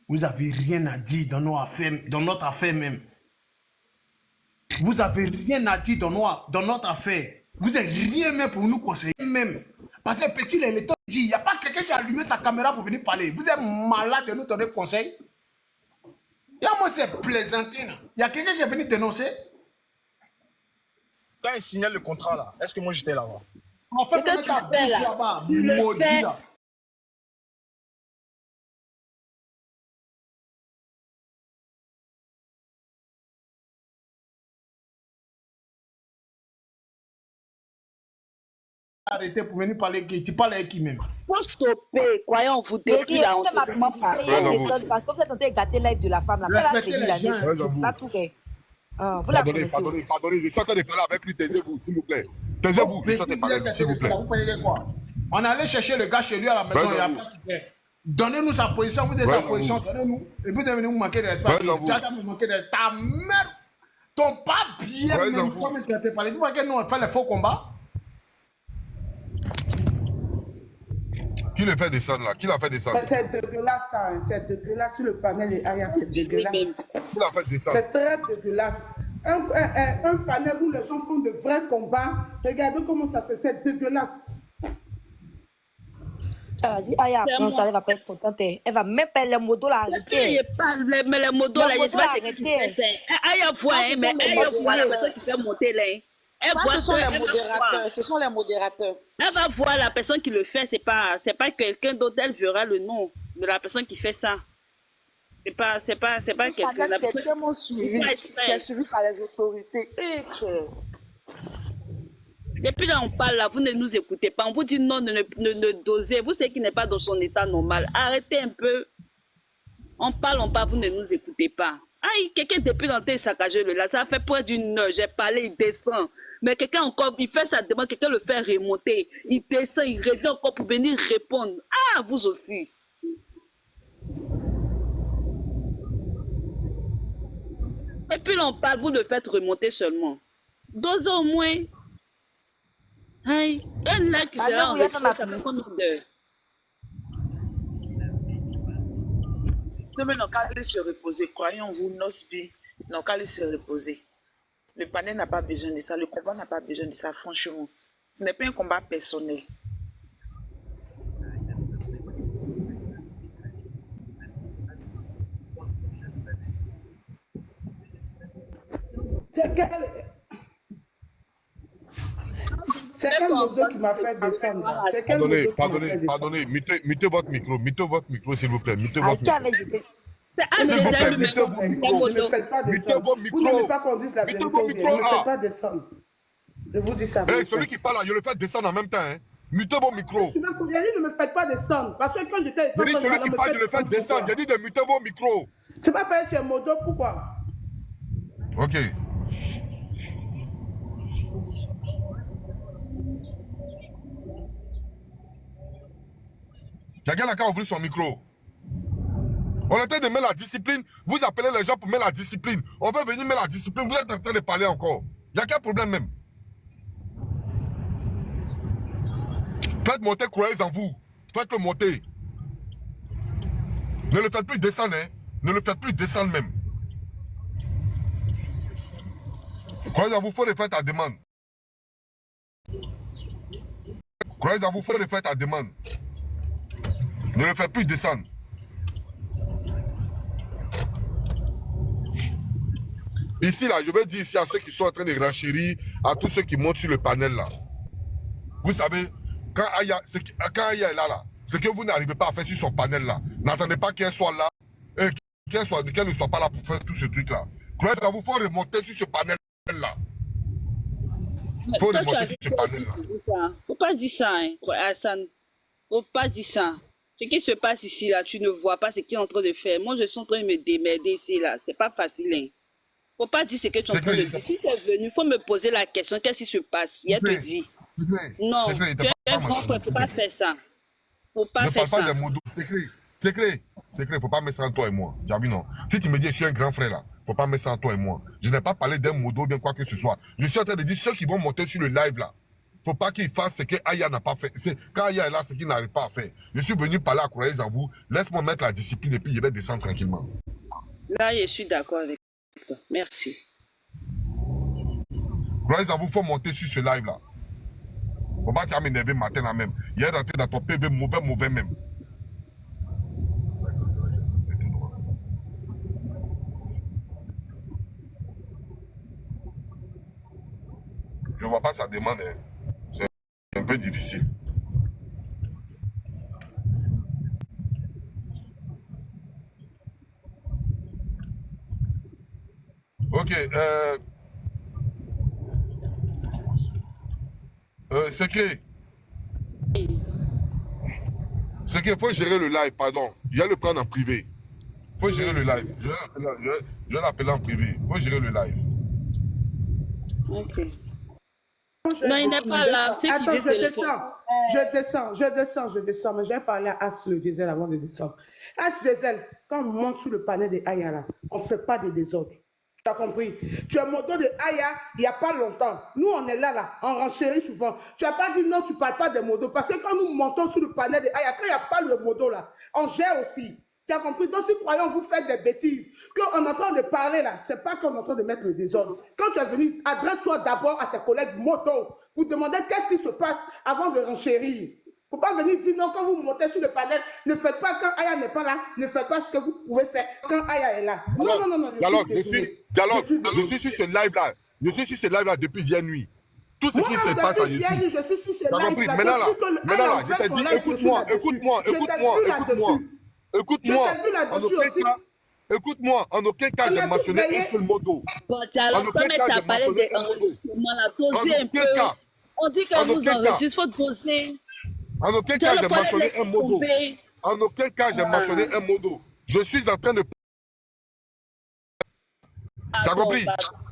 Vous n'avez rien à dire dans notre affaire même. Vous n'avez rien à dire dans notre affaire. Vous n'avez rien même pour nous conseiller même. Parce que petit, le temps dit, il n'y a pas quelqu'un qui a allumé sa caméra pour venir parler. Vous êtes malade de nous donner conseil. Et moi, c'est plaisantin. Il y a quelqu'un qui est venu dénoncer. Quand il signale le contrat là, est-ce que moi j'étais là-bas? En fait, quand tu fais là, tu le fais. Arrêtez pour venir parler qui? Tu parles avec qui même? Faut stopper, croyons vous depuis là, on ma publicité, parce que vous êtes en train de gâter live de la femme là. Respectez les gens. Pas tout fait. Vous la connaissez. Pardonnez, je suis en train de parler avec lui, taisez-vous, s'il vous plaît. Taisez-vous, je suis en train de parler avec lui, s'il vous plaît. Vous payez quoi? On allait chercher le gars chez lui à la maison, il n'y a pas de fait. Donnez-nous sa position, vous êtes sa position, donnez-nous. Et vous devez nous manquer de respect. Tu vas me manquer de ta mère. Ton pas bien, même comme tu as parlé. Vous voyez que nous on fait les faux combats. Qui le fait descendre là? Qui l'a fait descendre? C'est dégueulasse, ça. C'est dégueulasse sur le panel et Aya, c'est dégueulasse. Qui l'a fait descendre? C'est très dégueulasse. Un panel où les gens font de vrais combats. Regardez comment ça se fait. C'est dégueulasse. Vas-y, Aya, ça, elle va pas être contente. Elle va même pas les modos là ajouter. Mais les modos là, je sais pas ce qu'il fait. Aya voit, mais Aya voit la personne qui fait monter là. Ce sont les modérateurs. Ce sont les modérateurs. Elle va voir la personne qui le fait, c'est pas quelqu'un d'autre, elle verra le nom de la personne qui fait ça. C'est pas quelqu'un. La personne tellement suivi, qui est suivi par les autorités. Et puis là, on parle là, vous ne nous écoutez pas. On vous dit non, ne dosez. Vous savez qu'il n'est pas dans son état normal. Arrêtez un peu. On parle, vous ne nous écoutez pas. Aïe, quelqu'un depuis dans tes saccagés là, ça fait près d'une heure. J'ai parlé, il descend. Mais quelqu'un encore, il fait sa demande, quelqu'un le fait remonter. Il descend, il revient encore pour venir répondre. Ah, vous aussi. Et puis là, on parle, vous le faites remonter seulement. 2 ans au moins. Aïe, un like qui sera en réponse, ça me prend une heure. Non, mais non, qu'à aller se reposer. Croyons-vous, Nosby, non, qu'à aller se reposer. Le panel n'a pas besoin de ça, le combat n'a pas besoin de ça, franchement. Ce n'est pas un combat personnel. C'est quel modo qui m'a fait descendre? Pardonnez, mettez votre micro, s'il vous plaît, mettez votre micro. S'il vous plaît, mettez vos micros. Ne me faites pas descendre. Vous ne voulez pas qu'on dise la vérité. Ne me faites pas descendre. Je vous dis ça. Celui qui parle là, je le fais descendre en même temps. Hein. Mutez vos micros. J'ai dit ne me faites pas descendre. Parce que quand j'étais... J'ai dit celui qui parle, je le fais descendre. J'ai dit de muter vos micros. C'est pas pour être modo, pourquoi? Ok. Quelqu'un n'a qu'à ouvrir son micro. On est en train de mettre la discipline. Vous appelez les gens pour mettre la discipline. On veut venir mettre la discipline. Vous êtes en train de parler encore. Il n'y a quel problème même? Faites monter Croix en vous. Faites-le monter. Ne le faites plus descendre. Hein. Ne le faites plus descendre même. Croix en vous, il faut refaire ta demande. Croix en vous, il faut refaire ta demande. Ne le faites plus descendre. Ici, là, je vais dire ici à ceux qui sont en train de renchérir, à tous ceux qui montent sur le panel, là. Vous savez, quand Aya est là, ce que vous n'arrivez pas à faire sur son panel, là, n'attendez pas qu'elle soit là, et qu'elle ne soit pas là pour faire tout ce truc-là. Croyez que vous faut remonter sur ce panel-là. Il faut remonter sur ce panel-là. Faut pas dire ça, hein, Hassan. Faut pas dire ça. Ce qui se passe ici, là, tu ne vois pas ce qu'il est en train de faire. Moi, je suis en train de me démerder ici, là. C'est pas facile, hein. Faut pas dire ce que tu es en train de dire. Si tu es venu, il faut me poser la question. Qu'est-ce qui se passe? Il te dit. Non, tu es un grand frère, faut pas faire ça. Faut pas faire ça. Ne parle pas des mots. C'est clair. Faut pas mettre ça entre toi et moi. Tu as vu, non? Si tu me dis, je suis un grand frère, là, faut pas mettre ça entre toi et moi. Je n'ai pas parlé d'un mot bien quoi que ce soit. Je suis en train de dire ceux qui vont monter sur le live, là. faut pas qu'il fasse ce que Aya n'a pas fait. Quand Aya est là, c'est qu'il n'arrive pas à faire. Je suis venu parler à Croyez en vous. Laisse-moi mettre la discipline et puis je vais descendre tranquillement. Là, je suis d'accord avec toi. Merci. Croyez en vous, il faut monter sur ce live-là. Faut pas t'énerver matin là même. Il est rentré dans ton PV mauvais même. Je vois pas sa demande. Hein. C'est un peu difficile. Ok. Secret. Secret, il faut gérer le live, pardon. Il va le prendre en privé. Il faut gérer le live. Je vais l'appeler en privé. Il faut gérer le live. Ok. Non, il n'est pas là. Attends, je descends, mais je vais parler à As le diesel avant de descendre. As diesel, quand on monte sur le panel de Aya là, on ne fait pas de désordre. Tu as compris? Tu es moto de Aya il n'y a pas longtemps. Nous, on est là, on renchérit souvent. Tu n'as pas dit non, tu ne parles pas des motos. Parce que quand nous montons sur le panel de Aya, quand il n'y a pas le moto là, on gère aussi. Tu as compris? Donc, si croyons vous faites des bêtises, qu'on est en train de parler là, ce n'est pas qu'on est en train de mettre le désordre. Quand tu es venu, adresse-toi d'abord à tes collègues moto pour demander qu'est-ce qui se passe avant de renchérir. Il ne faut pas venir dire non, quand vous montez sur le panel, ne faites pas quand Aya n'est pas là, ne faites pas ce que vous pouvez faire quand Aya est là. Non. Je suis sur ce live-là. Je suis sur ce live-là depuis hier nuit. Tout ce qui se passe à Yessu. Tu as compris? Maintenant là, je t'ai dit, écoute-moi, en aucun cas, j'ai mentionné un seul modo. Bon, alors, comme tu as parlé d'enregistrement, là, doser un peu. On dit que vous enregistrez, il faut doser. En aucun cas, j'ai mentionné un modo. En aucun cas, j'ai mentionné un modo. Je suis en train de... Tu as compris?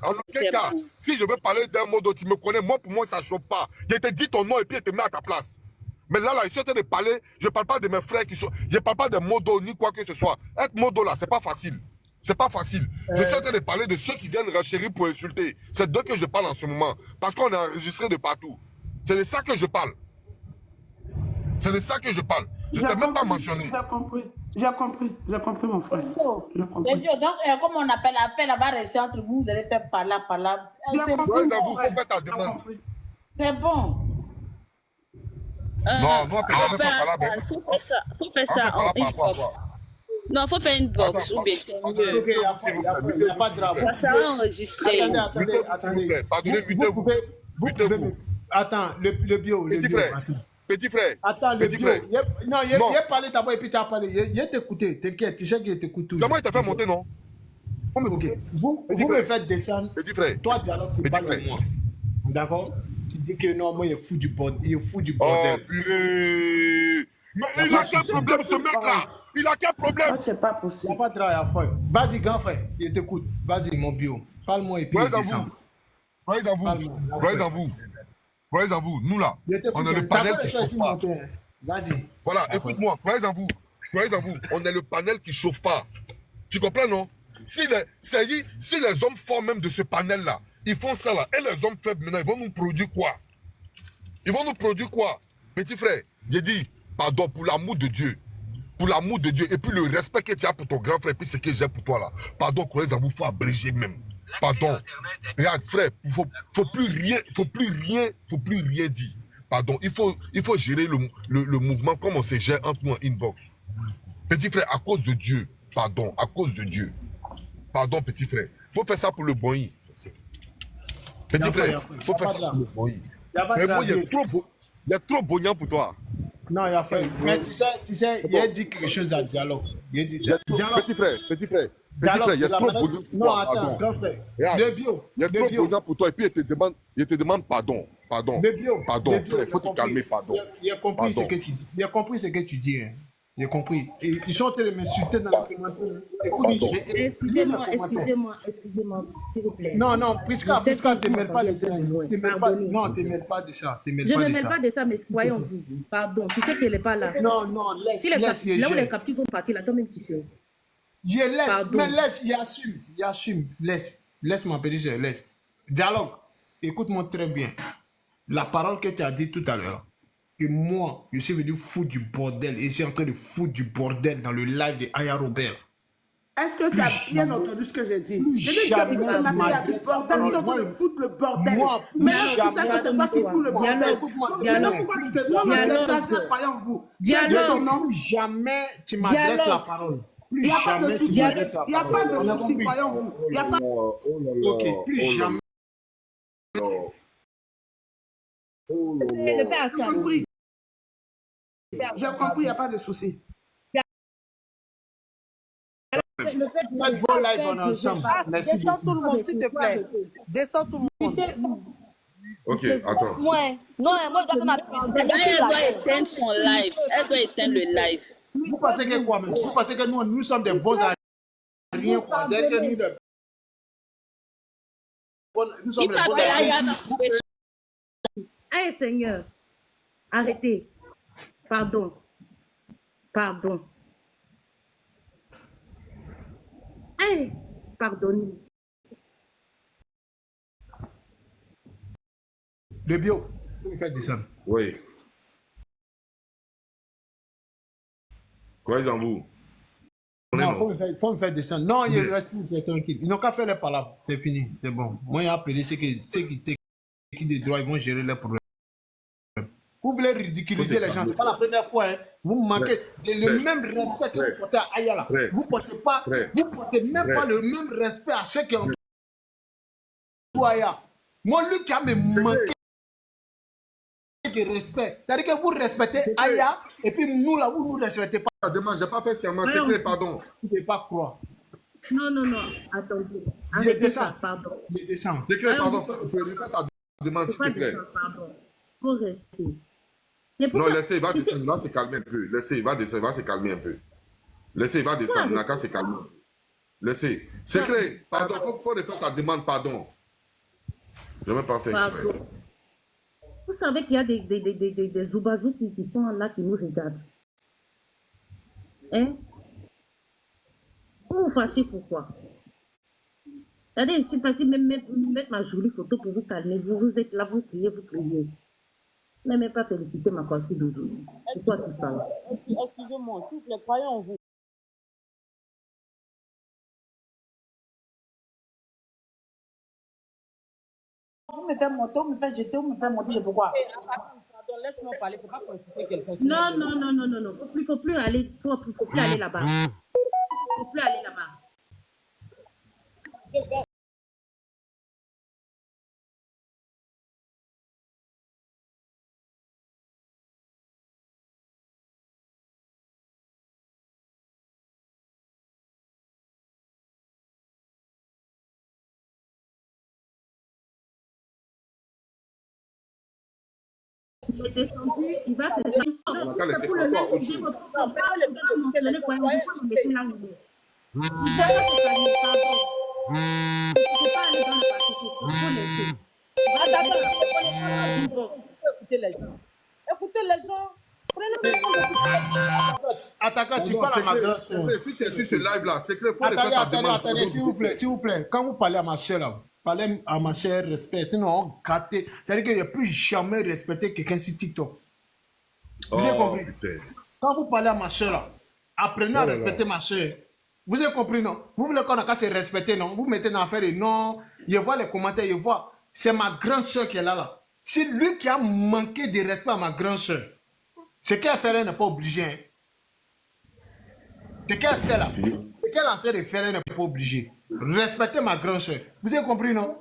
En aucun cas, si je veux parler d'un modo, tu me connais, moi, pour moi, ça ne chauffe pas. Je te dis ton nom et puis je te mets à ta place. Mais là, je suis en train de parler, je ne parle pas de mes frères qui sont... Je ne parle pas de modo ni quoi que ce soit. Être modo là, c'est pas facile. C'est pas facile. Je suis en train de parler de ceux qui viennent renchérir pour insulter. C'est d'eux que je parle en ce moment. Parce qu'on est enregistré de partout. C'est de ça que je parle. C'est de ça que je parle. Je ne t'ai même pas mentionné. J'ai compris, mon frère. Donc, comme on appelle l'affaire là-bas, rester entre vous, vous allez faire par là. C'est bon. Il faut faire ta demande. C'est bon. Non, on peut pas par là. Faut faire ça en inbox. Non, il faut faire une box ou bien s'il vous plaît, Il n'y a pas de drame. ça sera enregistré. Attendez. Pardonnez, mutez-vous. Attends, le bio. Petit frère. Attends, le bio. Non, il a parlé d'abord et puis tu as parlé. Il a t'écouté, t'inquiète, tu sais qu'il t'écoute tout. C'est moi qui t'a fait monter, non? Ok. Vous me faites descendre. Petit frère. Toi, dialogue, tu parles de moi. D'accord? Tu dis que non, moi, il est fou du bordel. Oh, purée. Mais il a quel problème, ce mec-là? Il a quel problème? C'est pas possible. Il n'y a pas de travail à faire. Vas-y, grand frère, il t'écoute. Vas-y, mon bio. Parle-moi et puis il descend. Croyez en vous. Nous là, on est le panel qui ne chauffe pas. Vas-y. Voilà, écoute-moi. Croyez en vous. On est le panel qui ne chauffe pas. Tu comprends, non? Si les hommes forts même de ce panel-là, ils font ça là, et les hommes faibles maintenant, ils vont nous produire quoi? Petit frère, j'ai dit, pardon, pour l'amour de Dieu. Et puis le respect que tu as pour ton grand frère, et puis ce que j'ai pour toi là. Pardon, croyez en vous, il faut abréger même. Pardon. Regarde, frère, faut plus rien dire. Pardon, il faut gérer le mouvement comme on se gère entre nous en inbox. Petit frère, à cause de Dieu. Pardon, Pardon, petit frère. Faut faire ça pour le bon. Petit frère, faut faire ça pour le bon. Mais moi, il y a trop bognant pour toi. Non, il a fait. Mais tu sais, il a dit quelque chose à dialogue. Petit frère, il y a trop bognant pour toi. Non, attends, grand frère. Le bio. Il y a trop bognant pour toi et puis il te demande pardon. Le bio. Pardon, frère, il faut te calmer, pardon. Il a compris ce que tu dis. Il a compris ce que tu dis. Hein. J'ai compris. Et ils sont en train de m'insulter dans la commentaire. Excusez-moi, s'il vous plaît. Non, Prisca, tu ne te mêles pas de ça. Non, tu ne mêles pas de ça. Je ne mêle pas de ça, mais croyons-vous. Pardon, tu sais qu'elle n'est pas là. Non, laisse. Là où les captifs vont partir, là, toi-même qui sais. Il assume. Laisse ma petite soeur, laisse. Dialogue, écoute-moi très bien. la parole que tu as dit tout à l'heure, que moi, je suis venu foutre du bordel et je suis en train de foutre du bordel dans le live de Aya Robert. Est-ce que tu as bien entendu ce que j'ai dit? J'ai dit jamais que ce matin, il y a du bordel, ils sont en train de foutre le bordel. Moi, Maintenant, tu sais jamais. que c'est toi qui fous le bordel. Maintenant, pourquoi tu te... Non, non, tu exagères, croyez en vous. Tu as dit ton nom. Plus jamais tu m'adresses la parole. Il Plus n'y a pas de jamais tu souci. m'adresses la Il n'y a parole. pas On a de souci, compris. croyez en vous. Il n'y a pas... Ok, plus jamais. Le père a J'ai compris. J'ai compris, il n'y a pas de souci. Faites vos lives ensemble. Merci Descends beaucoup. tout le monde, s'il te plaît. Descends tout le monde. Ok, attends. Moi, non, moi, je dois faire ma publicité. Elle doit éteindre son live. Elle doit éteindre le live. Vous pensez que quoi même? Vous pensez que nous sommes des bons à rien quoi? Vous êtes que nous, nous sommes Il des bons m'appelle à Aya. rien. Hey Seigneur, arrêtez. Pardon. Pardon. Hey, pardonnez. Le bio, il faut me faire descendre. Oui. Croyez en vous. Non, faut me faire descendre. Non, il reste plus faire tranquille. Ils n'ont qu'à faire les palabres. C'est fini, c'est bon. Moi, il a appelé ceux qui des droits, ils vont gérer leurs problèmes. Vous voulez ridiculiser les gens, c'est pas la première fois. Hein. Vous manquez le même respect que vous portez à Ayala. Vous portez même pas le même respect à ceux qui ont Aya. Moi, lui qui a me manqué de respect. C'est-à-dire que vous respectez Aya et puis nous là, vous ne nous respectez pas. Demande, j'ai pas fait serment, c'est clair, pardon. Vous ne pouvez pas croire. Non. Attendez. Je Arrêtez descends. ça, pardon. Je descends. C'est clair, pardon. Tu peux répéter ta demande, Faut s'il pas te plaît. descendre, pardon. Faut rester. Mais Non, pourquoi- laissez, il va descendre, il va se calmer un peu. Laissez, il va descendre, il va se calmer un peu. Laissez, il va descendre, il n'a qu'à se calmer. Laissez. C'est clair, pardon, faut répéter ta demande, pardon. Je ne vais pas faire exprès. Pardon. Vous savez qu'il y a des zoubazous qui sont là, qui nous regardent. Hein? Vous vous fâchez pourquoi? Regardez, je suis partie même mettre ma jolie photo pour vous calmer. Vous êtes là, vous criez, vous criez. N'aimez pas féliciter ma coiffure d'aujourd'hui. C'est quoi tout ça là? Excusez-moi, s'il vous plaît, croyez en vous. Vous me faites monter, vous me faites jeter, vous me faites monter, c'est pourquoi? Pardon, laisse-moi parler, c'est pas pour écouter quelqu'un. Non. Faut plus aller, faut plus aller là-bas. Faut plus aller là-bas. Il est descendu, il va se descendre. On va laisser Pour le encore même autre chose. il faut mentionner quoi, il faut laisser là où il est. Il faut pas se calmer, pardon. Il ne faut pas aller dans le Pacifique, il faut laisser. Écoutez les gens. Écoutez les gens. Prenez le temps d'écouter. Attaquant, tu Non, parles à c'est ma clair, grande c'est soeur. clair. Si tu es sur ce live-là, c'est clair, faut répéter ta Attendez, demande. s'il vous plaît. Quand vous parlez à ma soeur, là, parlez à ma soeur, respect. Sinon, on gâte. C'est-à-dire qu'il n'y a plus jamais respecté quelqu'un sur TikTok. Vous avez compris? Putain. Quand vous parlez à ma soeur, là, apprenez à respecter ma soeur. Vous avez compris, non? Vous voulez qu'on a qu'à se respecter, non? Vous mettez dans l'affaire et non. Je vois les commentaires, je vois. C'est ma grande soeur qui est là. C'est lui qui a manqué de respect à ma grande soeur. Ce qu'elle fait, elle n'est pas obligée. Hein. Ce qu'elle fait là, ce qu'elle est en train de faire, elle n'est pas obligée. Respectez ma grande soeur. Vous avez compris, non?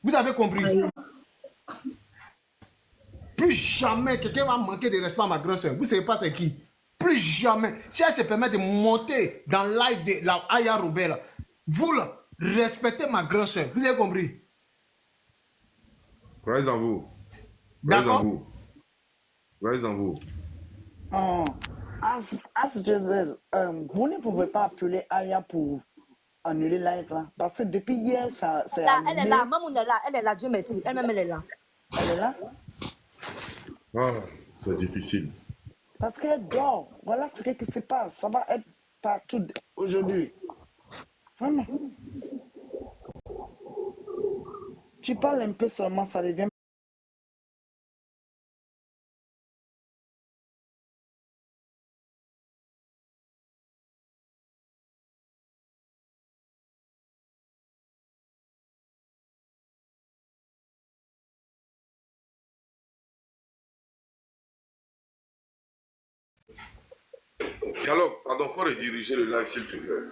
Vous avez compris? Plus jamais quelqu'un va manquer de respect à ma grande soeur. Vous ne savez pas c'est qui? Plus jamais. Si elle se permet de monter dans le live de la Aya Robert, là, vous là, respectez ma grande soeur. Vous avez compris? Croyez en vous. Croyez en D'accord? vous. Croyez en vous. As Giselle, vous ne pouvez pas appeler Aya pour annuler live là. Parce que depuis hier, ça c'est. Elle est là, maman est là, Dieu merci. Elle-même, elle est là. Elle est là? Ah, c'est difficile. Parce qu'elle dort. Voilà ce qui se passe. Ça va être partout aujourd'hui. Vraiment. Tu parles un peu seulement, ça devient Dialogue, pardon, faut rediriger le live, s'il te plaît.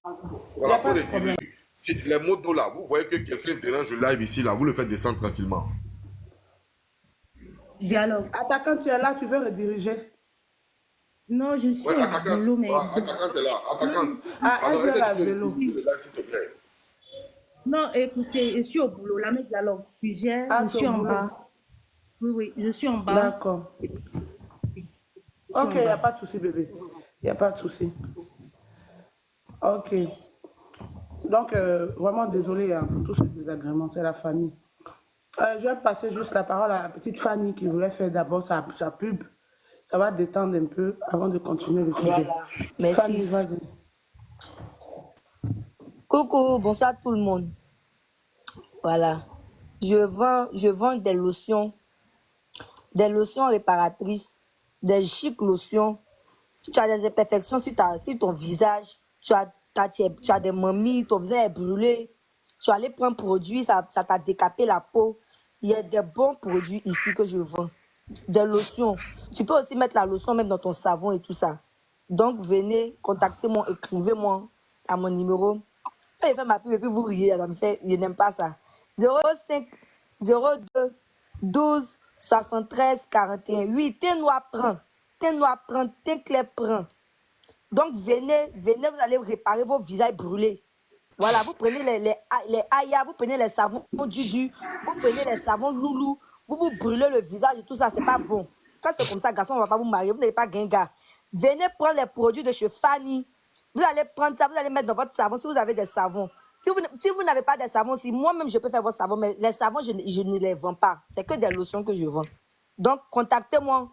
Il n'y Voilà, a faut pas de problème. rediriger. Si les mots d'eau là, vous voyez que quelqu'un dérange le live ici, là, vous le faites descendre tranquillement. Dialogue. Attaquant, tu es là, tu veux rediriger. Non, je suis Ouais, au attaquante. boulot, mais... Voilà, attaquante est là. Attaquante. Ah, Pardon, elle vient est-ce à que tu peux vélo. rediriger le live, s'il te plaît? Non, écoutez, je suis au boulot. La mec dialogue. Tu gères, Ah, je tu es suis au en boulot. bas. Oui, oui, je suis en bas. D'accord. Je suis Ok, en il n'y a bas. pas de souci, bébé. Il n'y a pas de souci. Ok. Donc, vraiment désolé hein, pour tous ces désagréments, c'est la famille. Je vais passer juste la parole à la petite Fanny qui voulait faire d'abord sa pub. Ça va détendre un peu avant de continuer le sujet. Voilà. Merci. Fanny, vas-y. Coucou, bonsoir tout le monde. Voilà. Je vends des lotions réparatrices, des chic lotions. Si tu as des imperfections sur ton visage, tu as des mamies, ton visage est brûlé, tu as allé prendre un produit, ça t'a décapé la peau. Il y a des bons produits ici que je vends. Des lotions. Tu peux aussi mettre la lotion même dans ton savon et tout ça. Donc, venez, contactez-moi, écrivez-moi à mon numéro. Je fais ma pub et puis vous riez, je n'aime pas ça. 05 02 12 73 41. Oui, t'es noir prend. T'es noir prend, t'es clair prend. Donc venez, vous allez réparer vos visages brûlés. Voilà, vous prenez les ayas, vous prenez les savons Dudu, vous prenez les savons Loulou, vous brûlez le visage et tout ça, c'est pas bon. Quand c'est comme ça, garçon, on va pas vous marier, vous n'avez pas ganga. Venez prendre les produits de chez Fanny. Vous allez prendre ça, vous allez mettre dans votre savon si vous avez des savons. Si vous n'avez pas de savon, si moi-même je peux faire votre savon, mais les savons, je ne les vends pas. C'est que des lotions que je vends. Donc, contactez-moi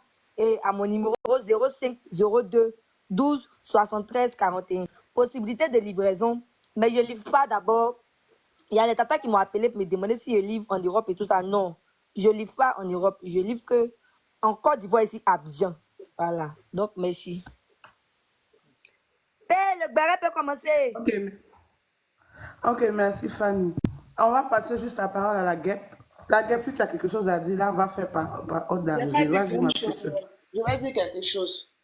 à mon numéro 05 02 12 73 41. Possibilité de livraison, mais je ne livre pas d'abord. Il y a les tatas qui m'ont appelé pour me demander si je livre en Europe et tout ça. Non, je ne livre pas en Europe. Je livre que en Côte d'Ivoire, ici, à Abidjan. Voilà. Donc, merci. Le béret peut commencer. Ok, merci Fanny. On va passer juste la parole à la guêpe. La guêpe, si tu as quelque chose à dire, là, on va faire par ordre d'arrivée. Vas-y, ma petite. Je vais dire quelque chose.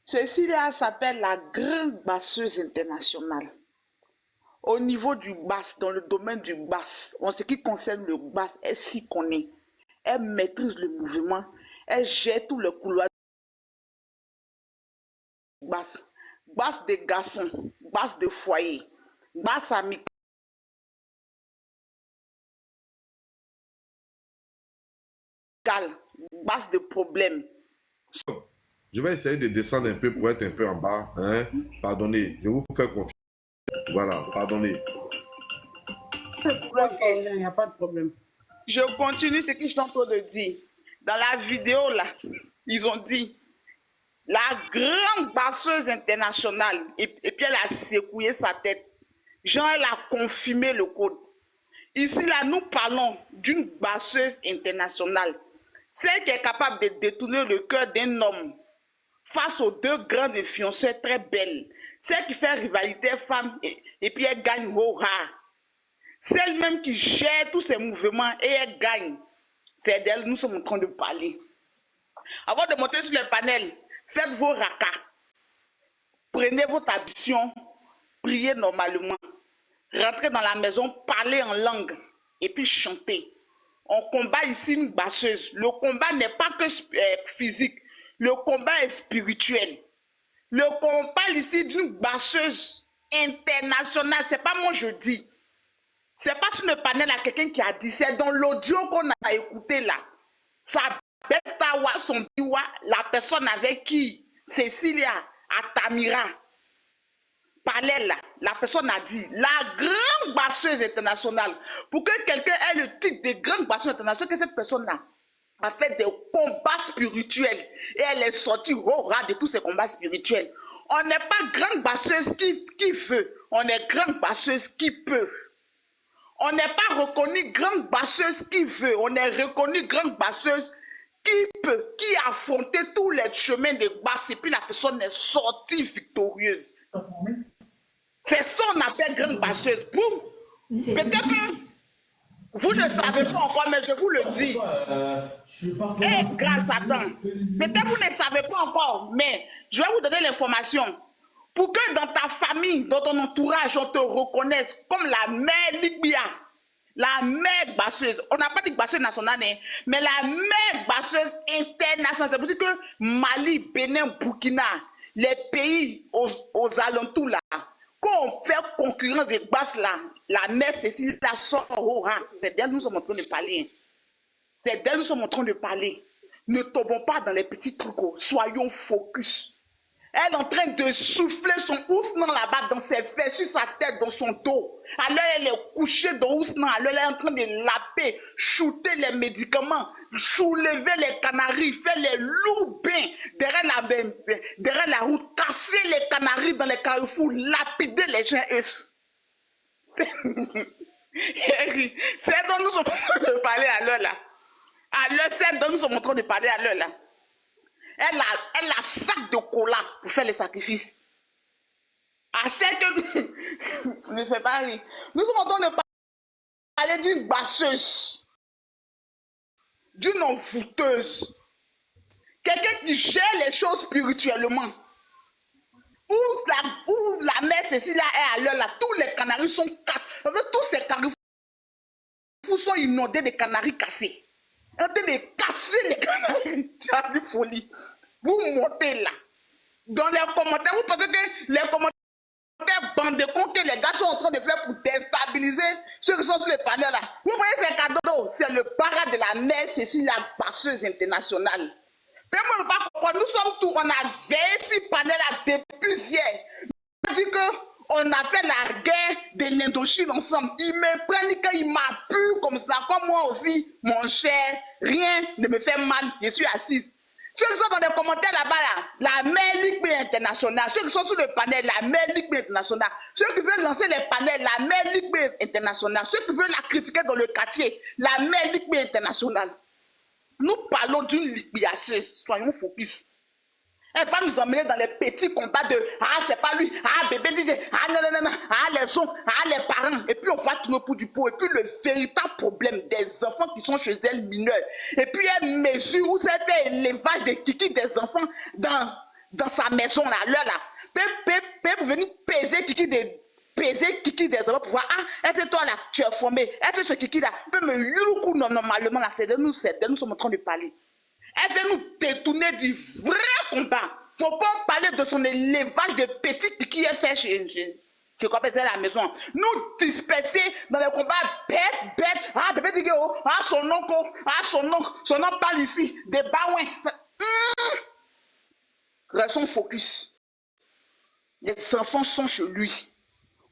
Cécilia s'appelle la grande basseuse internationale. Au niveau du basse, dans le domaine du basse, en ce qui concerne le basse, elle s'y connaît. Elle maîtrise le mouvement. Elle gère tout le couloir basse. Basse des garçons, basse de foyer, basse amicale. Base de problème. Je vais essayer de descendre un peu pour être un peu en bas. Hein? Pardonnez, je vous fais confiance. Voilà, pardonnez. Il n'y a pas de problème. Je continue ce que je suis en train de dire. Dans la vidéo, là, ils ont dit la grande basseuse internationale. Et puis elle a secoué sa tête. Genre, elle a confirmé le code. Ici, là, nous parlons d'une basseuse internationale. Celle qui est capable de détourner le cœur d'un homme face aux deux grandes influenceurs très belles. Celle qui fait rivalité femme et puis elle gagne au rat. Celle même qui gère tous ses mouvements et elle gagne. C'est d'elle que nous sommes en train de parler. Avant de monter sur le panel, faites vos rakas. Prenez votre ambition. Priez normalement. Rentrez dans la maison, parlez en langue et puis chantez. On combat ici une basseuse. Le combat n'est pas que physique. Le combat est spirituel. On parle ici d'une basseuse internationale. C'est pas moi je dis. C'est pas sur le panel à quelqu'un qui a dit. C'est dans l'audio qu'on a écouté là. Sa bestawa, son biwa, la personne avec qui Cécilia Atamira parlait là. La personne a dit la grande basseuse internationale. Pour que quelqu'un ait le titre de grande basseuse internationale, que cette personne-là a fait des combats spirituels et elle est sortie au ras de tous ces combats spirituels. On n'est pas grande basseuse qui veut, on est grande basseuse qui peut. On n'est pas reconnu grande basseuse qui veut, on est reconnu grande basseuse qui peut, qui a affronté tous les chemins de basse et puis la personne est sortie victorieuse. C'est ça qu'on appelle grande basseuse. Peut-être que Vous ne savez pas encore, mais je vous le dis. Et grâce à Satan. Peut-être vous ne savez pas encore, mais je vais vous donner l'information. Pour que dans ta famille, dans ton entourage, on te reconnaisse comme la mère Libya, la mère basseuse. On n'a pas dit basseuse nationale, hein, mais la mère basseuse internationale. C'est pour dire que Mali, Bénin, Burkina, les pays aux alentours là, quand on fait concurrence des basses là, la mère Cécile la sort au rang. C'est d'elle nous sommes en train de parler. C'est d'elle nous sommes en train de parler. Ne tombons pas dans les petits trucs. Soyons focus. Elle est en train de souffler son ousnan là-bas dans ses fesses, sur sa tête, dans son dos. Alors elle est couchée dans ousnan. Alors elle est en train de laper, shooter les médicaments, soulever les canaris, faire les lourds bains derrière la route, casser les canaris dans les carrefours, lapider les gens. C'est dont nous sommes en train de parler à l'heure là. C'est dont nous sommes en train de parler à l'heure là. Elle a sac de cola pour faire les sacrifices. À celle que ne fais pas rire. Nous sommes en train de parler d'une basseuse, d'une envoûteuse, quelqu'un qui gère les choses spirituellement. Où la mère Cécile est à l'heure là, tous les canaris sont tous ces carrefours sont inondés de canaris cassés. En train de casser les canaris, tu as vu folie. Vous montez là. Dans les commentaires, vous pensez que les commentaires bande de compte que les gars sont en train de faire pour déstabiliser ceux qui sont sur les panels là. Vous voyez ces cadeaux, c'est le parade de la mère Cécile, la passeuse internationale. Mais moi, je ne peux pas comprendre. Nous sommes tous, on a veillé sur panel là depuis hier. On a dit qu'on a fait la guerre de l'Indochine ensemble. Il me prennent quand il m'a pu comme ça, comme moi aussi, mon cher, rien ne me fait mal, je suis assise. Ceux qui sont dans les commentaires là-bas, là, la mère Ligue B internationale, ceux qui sont sur le panel, la mère Ligue B internationale, ceux qui veulent lancer les panels, la mère Ligue B internationale, ceux qui veulent la critiquer dans le quartier, la mère Ligue B internationale. Nous parlons d'une liquidation, soyons focus. Elle va nous emmener dans les petits combats de « Ah, c'est pas lui, ah, bébé DJ, ah, non, ah, les sons, ah, les parents. » Et puis on va tourner pour du pot. Et puis le véritable problème des enfants qui sont chez elle mineurs. Et puis elle mesure où c'est fait l'élevage des kikis des enfants dans sa maison là, là. Pour venir peser kiki des enfants pour voir, ah, est-ce que toi là, tu es formé? Est-ce que ce kiki là peut me yuruku normalement là? C'est de nous sommes en train de parler. Elle veut nous détourner du vrai combat. Il ne faut pas parler de son élevage de petits qui est fait chez la maison. Nous disperser dans les combats bêtes. Ah, bébé Digeo, ah, son nom parle ici. Des baouins. Restons focus. Les enfants sont chez lui.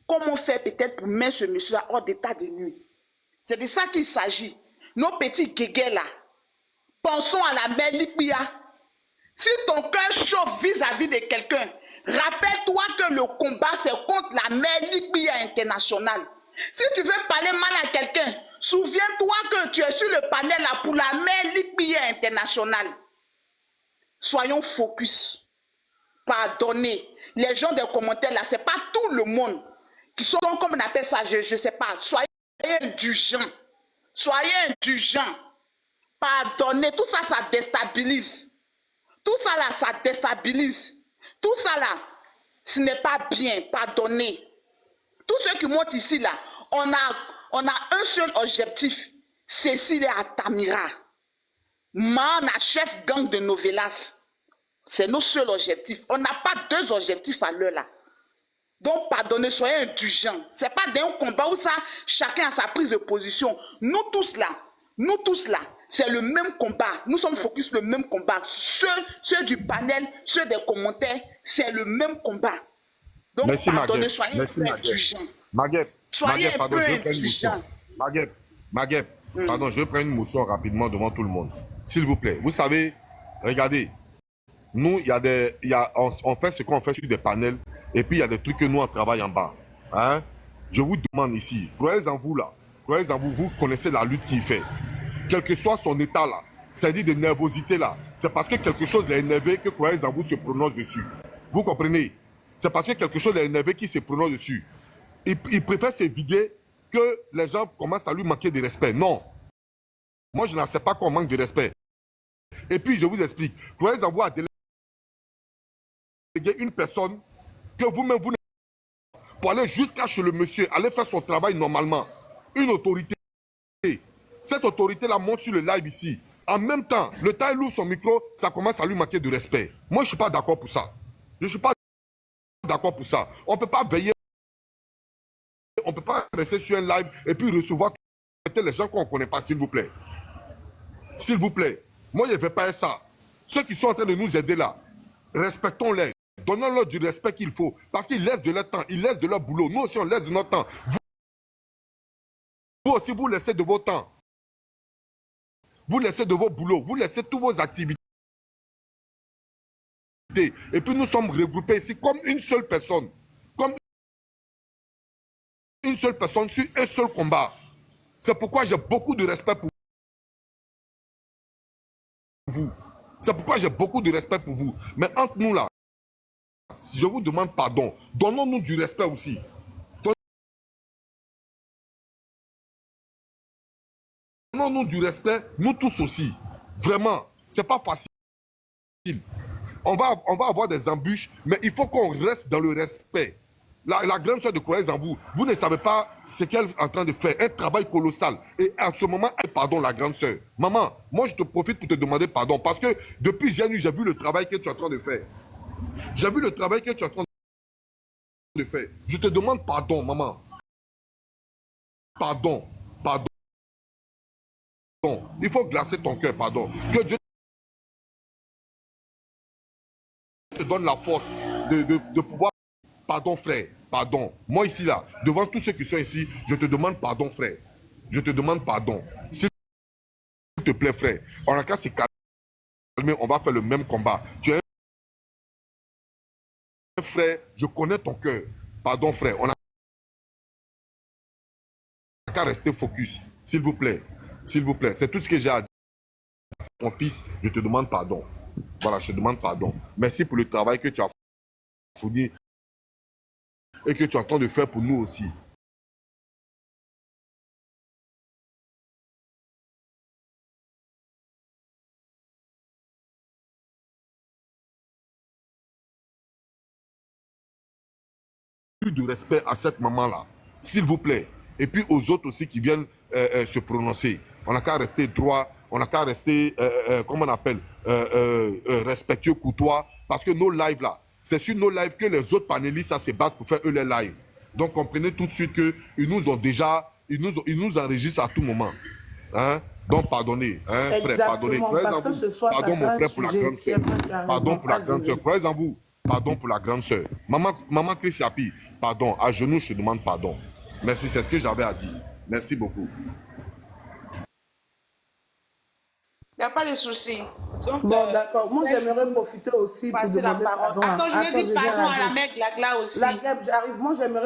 Comment faire peut-être pour mettre ce monsieur hors d'état de nuit? C'est de ça qu'il s'agit. Nos petits guégués là. Pensons à la mère Libya. Si ton cœur chauffe vis-à-vis de quelqu'un, rappelle-toi que le combat c'est contre la mère Libya internationale. Si tu veux parler mal à quelqu'un, souviens-toi que tu es sur le panel là pour la mère Libya internationale. Soyons focus. Pardonnez. Les gens des commentaires là, c'est pas tout le monde qui sont comme on appelle ça, je sais pas. Soyez indulgents. Soyez indulgents. Pardonnez, tout ça, ça déstabilise. Tout ça là, ça déstabilise. Tout ça là, ce n'est pas bien. Pardonnez. Tous ceux qui montent ici là, on a un seul objectif. Cécile et Atamira. Man, chef gang de Novelas. C'est nos seuls objectifs. On n'a pas deux objectifs à l'heure là. Donc, pardonnez, soyez indulgents. Ce n'est pas d'un combat où ça, chacun a sa prise de position. Nous tous là, c'est le même combat. Nous sommes focus le même combat. Ceux du panel, ceux des commentaires, c'est le même combat. Donc, merci, pardonnez, soyez indulgents. Soyez un peu indulgents. Maguette, pardon, je vais prendre une motion rapidement devant tout le monde. S'il vous plaît. Vous savez, regardez, nous, on fait ce qu'on fait sur des panels et puis il y a des trucs que nous, on travaille en bas. Hein? Je vous demande ici, croyez en vous là. Croyez en vous, vous connaissez la lutte qu'il fait. Quel que soit son état là, c'est-à-dire de nervosité là, c'est parce que quelque chose l'a énervé que croyez en vous se prononce dessus. Vous comprenez? C'est parce que quelque chose l'a énervé qui se prononce dessus. Il préfère se vider que les gens commencent à lui manquer de respect. Non. Moi, je n'accepte pas qu'on manque de respect. Et puis, je vous explique. Croyez en vous à déléguer une personne que vous-même, vous pour aller jusqu'à chez le monsieur, aller faire son travail normalement. Une autorité. Cette autorité-là monte sur le live ici. En même temps, le temps il ouvre son micro, ça commence à lui manquer de respect. Moi, je ne suis pas d'accord pour ça. Je ne suis pas d'accord pour ça. On ne peut pas veiller, on ne peut pas rester sur un live et puis recevoir les gens qu'on ne connaît pas, s'il vous plaît. S'il vous plaît. Moi, je ne vais pas faire ça. Ceux qui sont en train de nous aider là, respectons-les. Donnons-leur du respect qu'il faut. Parce qu'ils laissent de leur temps, ils laissent de leur boulot. Nous aussi, on laisse de notre temps. Vous aussi, vous laissez de votre temps. Vous laissez de vos boulots. Vous laissez toutes vos activités. Et puis, nous sommes regroupés ici comme une seule personne. Comme une seule personne sur un seul combat. C'est pourquoi j'ai beaucoup de respect pour vous. C'est pourquoi j'ai beaucoup de respect pour vous. Mais entre nous là, si je vous demande pardon, donnons-nous du respect aussi. Donnons-nous du respect, nous tous aussi. Vraiment, c'est pas facile. On va avoir des embûches, mais il faut qu'on reste dans le respect. La grande soeur de Croyez en vous, vous ne savez pas ce qu'elle est en train de faire, un travail colossal. Et à ce moment, pardon, la grande soeur. Maman, moi je te profite pour te demander pardon, parce que depuis j'ai vu le travail que tu es en train de faire. J'ai vu le travail que tu es en train de faire. Je te demande pardon, maman. Pardon, pardon. Il faut glacer ton cœur, pardon. Que Dieu te donne la force de pouvoir... Pardon, frère, pardon. Moi ici, là, devant tous ceux qui sont ici, je te demande pardon, frère. Je te demande pardon. S'il te plaît, frère, on a qu'à se calmer, on va faire le même combat. Tu es un frère, je connais ton cœur. Pardon, frère, on a qu'à rester focus, s'il vous plaît. S'il vous plaît, c'est tout ce que j'ai à dire. Mon fils, je te demande pardon. Voilà, je te demande pardon. Merci pour le travail que tu as fourni et que tu es en train de faire pour nous aussi. Plus de respect à cette maman-là, s'il vous plaît. Et puis aux autres aussi qui viennent se prononcer. On n'a qu'à rester droit, on n'a qu'à rester, comment on appelle, respectueux, courtois, parce que nos lives là, c'est sur nos lives que les autres panélistes ça se basent pour faire eux les lives. Donc comprenez tout de suite qu'ils nous ont déjà, ils nous enregistrent à tout moment. Hein? Donc pardonnez, hein, frère, pardonnez. Croyez en vous. Pardon mon frère pour la grande sœur. Pardon pour la grande sœur. Croyez en vous. Pardon pour la grande sœur. Maman Chris Yapi, pardon. À genoux, je te demande pardon. Merci, c'est ce que j'avais à dire. Merci beaucoup. Il n'y a pas de souci. Donc, bon, d'accord. Moi, j'aimerais profiter aussi pour passer la demander parole. pardon. Attends, je vais dire pardon à la mec là aussi. La guêpe, j'arrive. Moi, j'aimerais